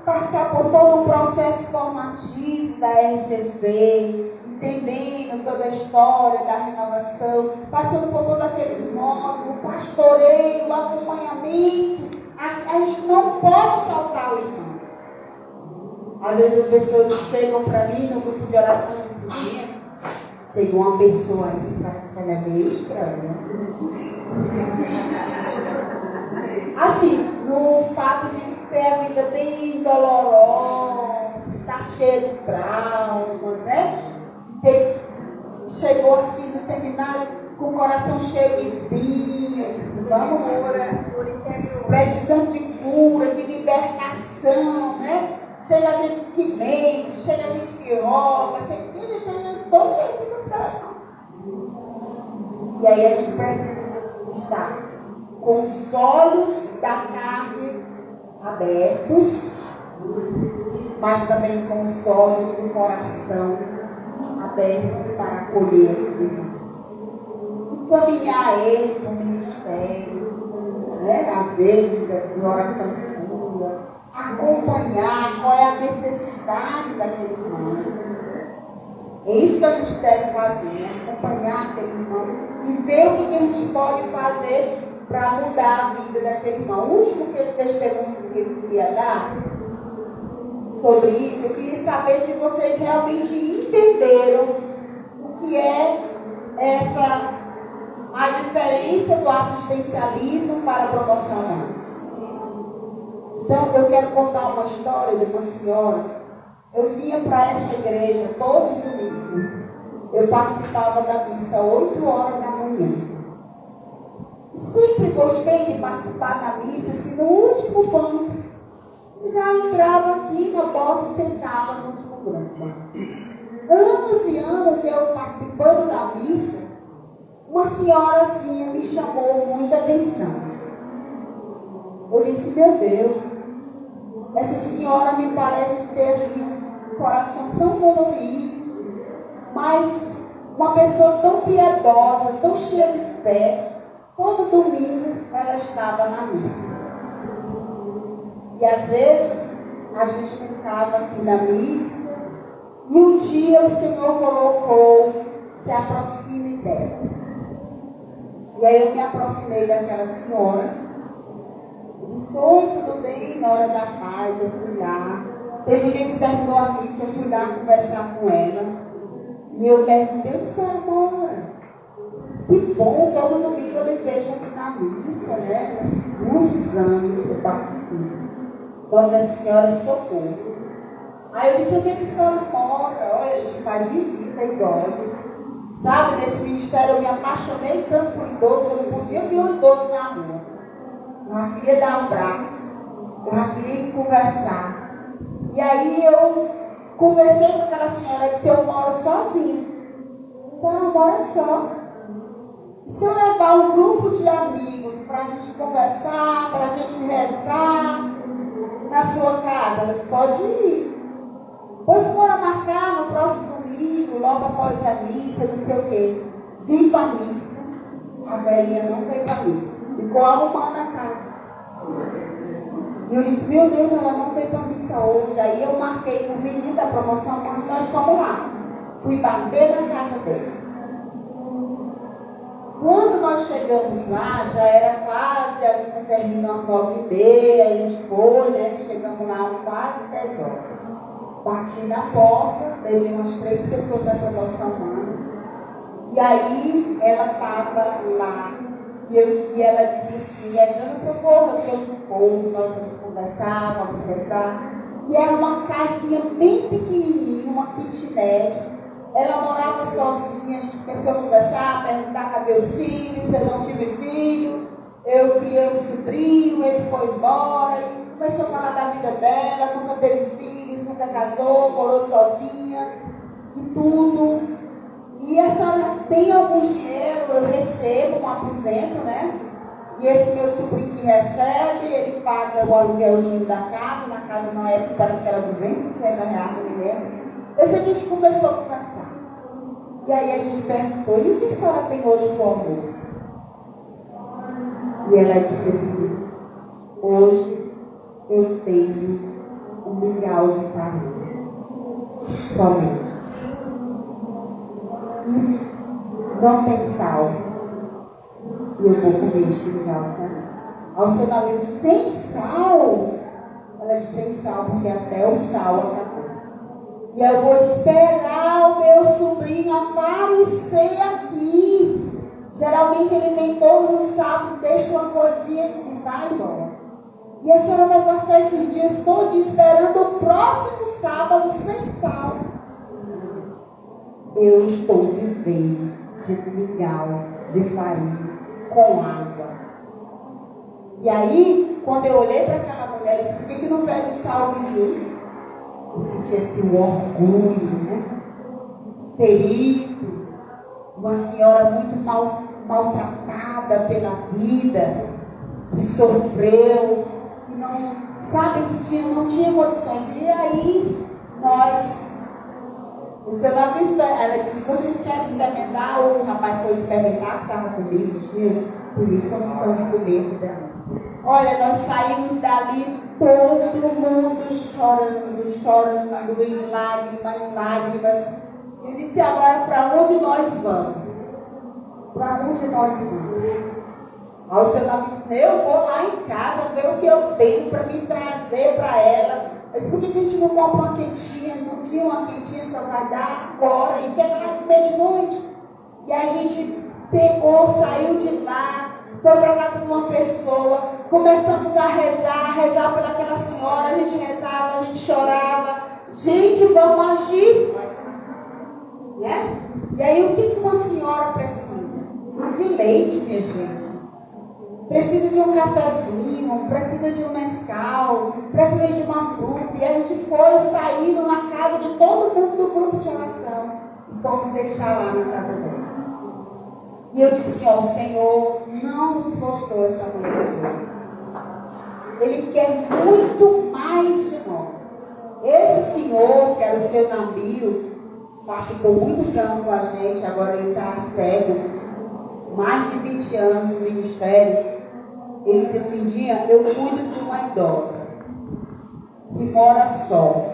[SPEAKER 1] passar por todo um processo formativo da RCC, entendendo toda a história da renovação, passando por todos aqueles módulos, o pastoreio, o acompanhamento. A gente não pode soltar o irmão. Às vezes as pessoas chegam para mim no grupo de oração e dizem: chegou uma pessoa aí, parece que ela é meio estranha. Assim, no fato de ter a vida bem dolorosa, está cheia de traumas, né? Chegou assim no seminário com o coração cheio de espinhos, vamos precisando de cura, de libertação, né? Chega gente que mente, chega gente que rouba, chega todo jeito de coração. E aí a gente precisa estar com os olhos da carne abertos, mas também com os olhos do coração abertos para acolher o irmão. encaminhar ele para o ministério, né? Às vezes de oração de cura, acompanhar qual é a necessidade daquele irmão. É isso que a gente deve fazer, né? Acompanhar aquele irmão e ver o que a gente pode fazer para mudar a vida daquele irmão. O último testemunho que eu queria dar sobre isso, eu queria saber se vocês realmente entenderam o que é a diferença do assistencialismo para a promoção humana. Então, eu quero contar uma história de uma senhora. Eu vinha para essa igreja todos os domingos. Eu participava da missa 8 horas da manhã. Sempre gostei de participar da missa, assim, no último banco. Já entrava aqui na porta e sentava no último banco. Anos e anos eu participando da missa, uma senhora assim me chamou muita atenção. Eu disse, meu Deus, essa senhora me parece ter assim um coração tão dolorido, mas uma pessoa tão piedosa, tão cheia de fé. Todo domingo ela estava na missa. E às vezes a gente ficava aqui na missa e um dia o Senhor colocou, se aproxime dela. E aí eu me aproximei daquela senhora. Eu disse, oi, tudo bem? Na hora da paz eu fui lá. Teve um dia que terminou a missa, eu fui lá conversar com ela. E eu perguntei, eu disse, amor, que bom, todo domingo eu me vejo aqui na missa, né? Muitos anos eu participo. O nome dessa senhora é Socorro. Aí eu disse, onde é que a senhora mora? Olha, a gente faz visita a idosos. Sabe, nesse ministério eu me apaixonei tanto por idosos, eu não podia ver um idoso na rua. Eu já queria dar um abraço, eu já queria conversar. E aí eu conversei com aquela senhora e disse, eu moro sozinha. A senhora mora só. Se eu levar um grupo de amigos para a gente conversar, para a gente rezar na sua casa, eles podem ir. Pois bora marcar no próximo domingo, logo após a missa, não sei o quê. Vim para a missa, a velhinha não veio para a missa. Ficou arrumando a casa. E eu disse, meu Deus, ela não veio para a missa hoje. Aí eu marquei com o menino da promoção, quando nós fomos lá. Fui bater na casa dele. Quando nós chegamos lá, já era quase, a missa termina às 9h30, a gente foi, né? Chegamos lá quase 10 horas. Bati na porta, teve umas 3 pessoas da promoção humana. E aí ela estava lá. E ela disse assim, dando socorro, eu trouxe um povo, nós vamos conversar, vamos rezar. E era uma casinha bem pequenininha, uma kitnet. Ela morava sozinha, a gente começou a conversar, perguntar cadê os filhos, eu não tive filho, eu criei um sobrinho, ele foi embora, e começou a falar da vida dela, nunca teve filhos, nunca casou, morou sozinha, e tudo. E a senhora tem algum dinheiro, eu recebo um aposento, né? E esse meu sobrinho que recebe, ele paga o aluguelzinho da casa, na casa na época parece que era R$250, não me lembro. Esse a gente começou a conversar. E aí a gente perguntou, e o que a senhora tem hoje para o almoço? E ela disse assim, hoje eu tenho 1 mingau de farinha. Somente. Não tem sal. E eu vou comer este mingau, sabe? Ao seu nome, sem sal? Ela disse, sem sal, porque até o sal acabou. E eu vou esperar o meu sobrinho aparecer aqui. Geralmente ele vem todos os sábados, deixa uma coisinha e vai embora. E a senhora vai passar esses dias todos esperando o próximo sábado sem sal. Eu estou vivendo de mingau, de farinha, com água. E aí, quando eu olhei para aquela mulher, eu disse, por que não pede o sal vizinho? Eu senti assim um orgulho, né? Ferido, uma senhora muito maltratada pela vida, que sofreu, que não, sabe, que não tinha condições. E aí, O seu nome, ela disse, vocês querem experimentar? O rapaz foi experimentar, que estava comigo, tinha condição de comer. Olha, nós saímos dali, todo mundo chorando, em lágrimas. Eu disse, agora, para onde nós vamos? Para onde nós vamos? Aí o seu nome disse, eu vou lá em casa ver o que eu tenho para me trazer para ela. Mas por que a gente não compra uma quentinha? Não tinha uma quentinha, só vai dar agora. E quer lá comer de noite? E a gente pegou, saiu de lá, foi para casa de uma pessoa, começamos a rezar por aquela senhora. A gente rezava, a gente chorava. Gente, vamos agir. Né? E aí, o que uma senhora precisa? De leite, minha gente. Precisa de um cafezinho, precisa de um mescal, precisa de uma fruta. E a gente foi saindo na casa de todo mundo do grupo de oração e fomos deixar lá na casa dela. E eu disse, ó, o Senhor não nos mostrou essa mulher. Ele quer muito mais de nós. Esse senhor, que era o seu Nabil, ficou muitos anos com a gente, agora ele está cego, mais de 20 anos no ministério. Ele disse assim, Dinha, eu cuido de uma idosa que mora só,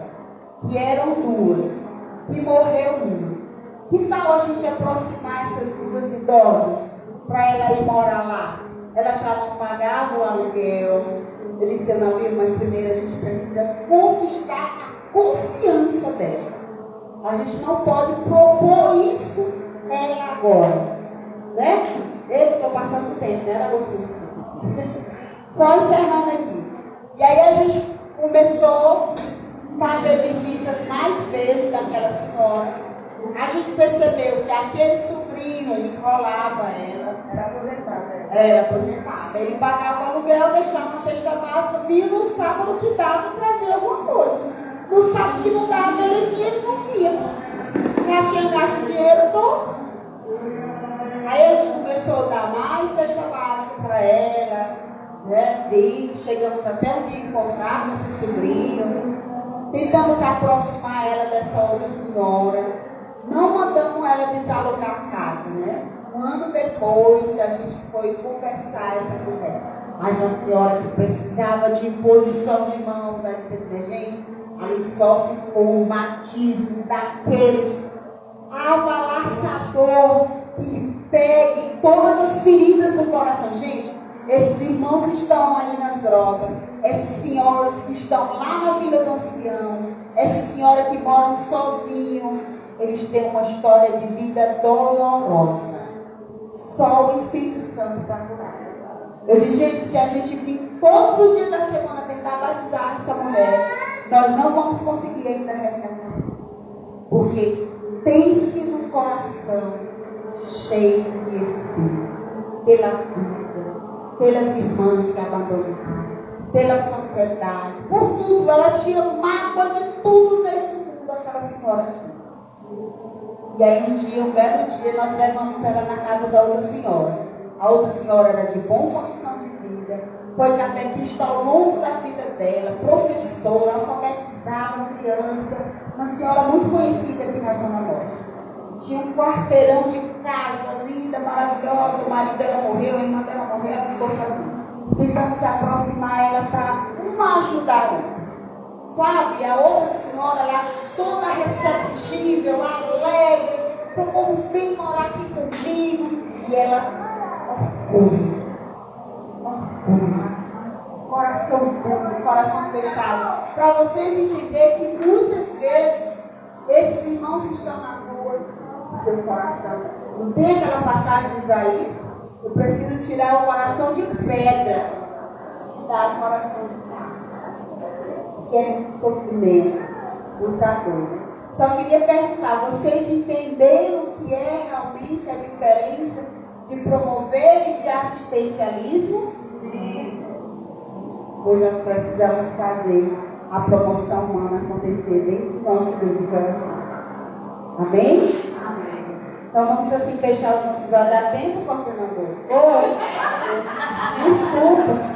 [SPEAKER 1] que eram duas, que morreu uma. Que tal a gente aproximar essas duas idosas para ela ir morar lá? Ela já não pagava o aluguel. Eu disse, não, mas primeiro a gente precisa conquistar a confiança dela. A gente não pode propor isso ela agora. Né? Eu estou passando tempo, né? Era você. Só encerrando aqui. E aí a gente começou a fazer visitas mais vezes àquela senhora. A gente percebeu que aquele sobrinho enrolava ela.
[SPEAKER 2] Era aposentada.
[SPEAKER 1] Era aposentada. Ele pagava aluguel, deixava uma cesta básica, vinha no sábado que dava e trazia alguma coisa. No sábado que não dava, ele vinha, ele não via. Já tinha gasto o dinheiro todo. Aí a gente começou a dar mais cesta básica para ela, né? Chegamos até um dia encontrar esse sobrinho, tentamos aproximar ela dessa outra senhora, não mandamos ela desalugar a casa, né? Um ano depois a gente foi conversar essa conversa. Mas a senhora que precisava de imposição de mão, vai dizer, gente, ali só se for um batismo daqueles avalaçador que pegue todas as feridas do coração. Gente, esses irmãos que estão aí nas drogas, essas senhoras que estão lá na Vila do Ancião, essas senhoras que moram sozinhos, eles têm uma história de vida dolorosa. Só o Espírito Santo para curar. Eu disse, gente, se a gente vir todos os dias da semana tentar batizar essa mulher, nós não vamos conseguir ainda resgatar. Porque pense no coração cheio de Espírito, pela vida, pelas irmãs que abandonaram, pela sociedade, por tudo. Ela tinha mágoa de tudo nesse mundo, aquela senhora tinha. E aí um belo dia, nós levamos ela na casa da outra senhora. A outra senhora era de boa condição de vida, foi catequista ao longo da vida dela, professora, alfabetizava criança, uma senhora muito conhecida aqui na Zona Norte. Tinha um quarteirão de casa, linda, maravilhosa. O marido dela morreu, a irmã dela morreu, ela ficou sozinha. Tentamos aproximar ela para uma ajudar a outra. Sabe, a outra senhora lá, toda receptível, alegre, Socorro, vem morar aqui comigo. E ela, orgulho, coração puro, coração fechado. Para vocês entenderem que muitas vezes esses irmãos que estão na rua, têm coração. Não tem aquela passagem de Isaías? Eu preciso tirar o coração de pedra, dar o coração de carne. Que é muito sofrimento, muita dor. Só queria perguntar, vocês entenderam o que é realmente a diferença de promover e de assistencialismo? Sim. Hoje nós precisamos fazer a promoção humana acontecer dentro do nosso grupo de oração. Amém? Amém. Então vamos assim fechar os nossos olhos. Dá tempo, coordenador? Oi? Desculpa.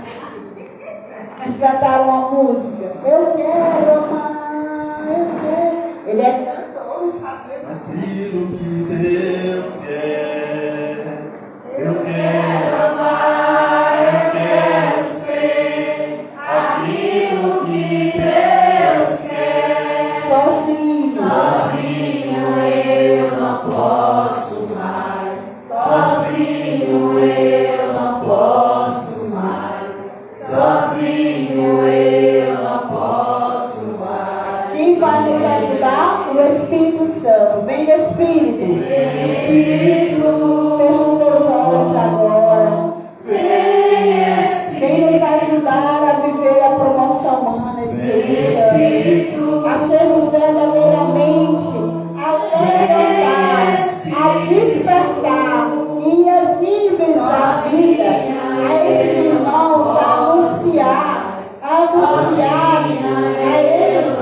[SPEAKER 1] Eles cantaram uma música. Eu quero amar, eu quero. Ele é cantor. não sabia.
[SPEAKER 4] Aquilo que Deus quer, eu quero amar, eu quero ser aquilo que Deus quer.
[SPEAKER 1] Sozinho
[SPEAKER 4] eu não posso mais. Sozinho eu não posso mais. Sozinho eu não posso mais.
[SPEAKER 1] Quem vai nos ajudar? O Espírito Santo. Vem, Espírito. Fecha os teus olhos agora. Vem nos ajudar a viver a promoção humana, Espírito Santo. A sermos verdadeiramente, a levantar, a despertar em as níveis da vida, a esses irmãos, a anunciar a eles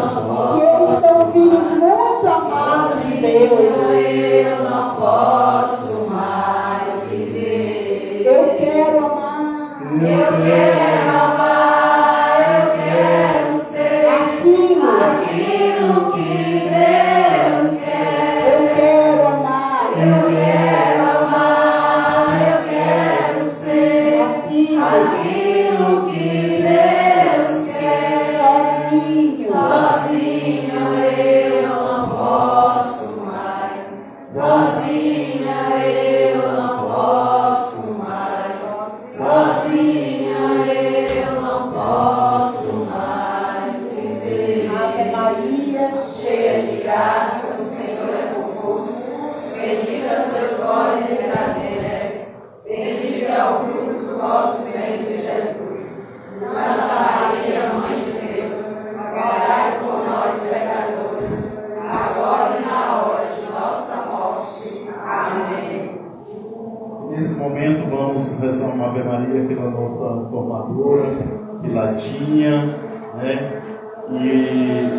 [SPEAKER 1] que eles são filhos muito amados de Deus.
[SPEAKER 4] Eu não posso mais viver.
[SPEAKER 1] Eu quero amar.
[SPEAKER 4] Eu quero amar, eu quero ser aquilo que Deus quer.
[SPEAKER 1] Eu quero amar.
[SPEAKER 4] Eu quero amar, eu quero ser aquilo que Deus quer.
[SPEAKER 1] Sozinho.
[SPEAKER 4] Eu não posso mais. Sozinha eu não posso mais. Sozinha eu não posso mais viver.
[SPEAKER 1] Ave Maria,
[SPEAKER 4] Cheia de graça, o Senhor é convosco. Bendita sois vós entre as mulheres. Bendito é o fruto do vosso ventre, Jesus. Santa Maria, Mãe de Deus, rogai por nós, pecadores, agora e na hora de nossa morte. Amém. Nesse momento vamos rezar uma Ave Maria pela nossa formadora, Pilatinha, né? E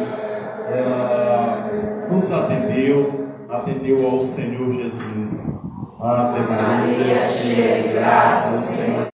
[SPEAKER 4] ela nos atendeu ao Senhor Jesus. Ave Maria, cheia de graça, o Senhor